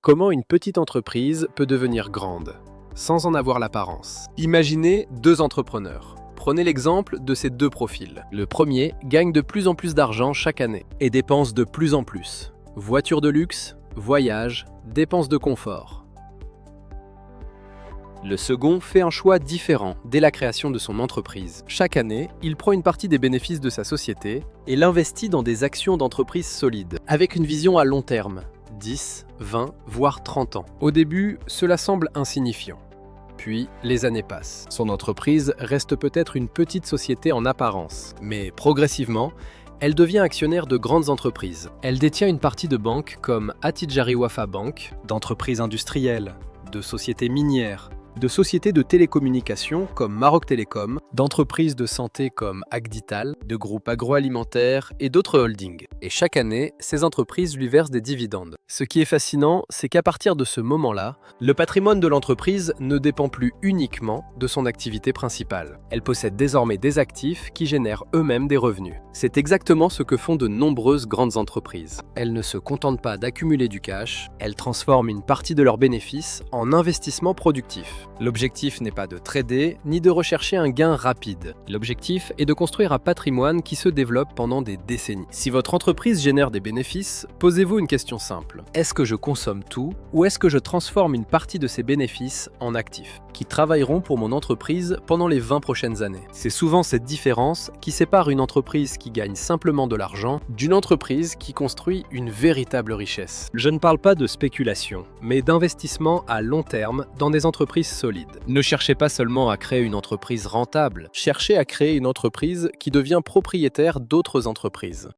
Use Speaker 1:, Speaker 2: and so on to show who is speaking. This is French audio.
Speaker 1: Comment une petite entreprise peut devenir grande, sans en avoir l'apparence? Imaginez deux entrepreneurs. Prenez l'exemple de ces deux profils. Le premier gagne de plus en plus d'argent chaque année et dépense de plus en plus. Voiture de luxe, voyages, dépenses de confort. Le second fait un choix différent dès la création de son entreprise. Chaque année, il prend une partie des bénéfices de sa société et l'investit dans des actions d'entreprise solides, avec une vision à long terme, 10, 20, voire 30 ans. Au début, cela semble insignifiant. Puis, les années passent. Son entreprise reste peut-être une petite société en apparence, mais progressivement, elle devient actionnaire de grandes entreprises. Elle détient une partie de banques comme Attijari Wafa Bank, d'entreprises industrielles, de sociétés minières, de sociétés de télécommunications comme Maroc Télécom, d'entreprises de santé comme Agdital, de groupes agroalimentaires et d'autres holdings. Et chaque année, ces entreprises lui versent des dividendes. Ce qui est fascinant, c'est qu'à partir de ce moment-là, le patrimoine de l'entreprise ne dépend plus uniquement de son activité principale. Elle possède désormais des actifs qui génèrent eux-mêmes des revenus. C'est exactement ce que font de nombreuses grandes entreprises. Elles ne se contentent pas d'accumuler du cash, elles transforment une partie de leurs bénéfices en investissement productif. L'objectif n'est pas de trader, ni de rechercher un gain rapide. L'objectif est de construire un patrimoine qui se développe pendant des décennies. Si votre entreprise génère des bénéfices, posez-vous une question simple. Est-ce que je consomme tout ou est-ce que je transforme une partie de ces bénéfices en actifs qui travailleront pour mon entreprise pendant les 20 prochaines années? C'est souvent cette différence qui sépare une entreprise qui gagne simplement de l'argent d'une entreprise qui construit une véritable richesse. Je ne parle pas de spéculation, mais d'investissement à long terme dans des entreprises solides. Ne cherchez pas seulement à créer une entreprise rentable, cherchez à créer une entreprise qui devient propriétaire d'autres entreprises.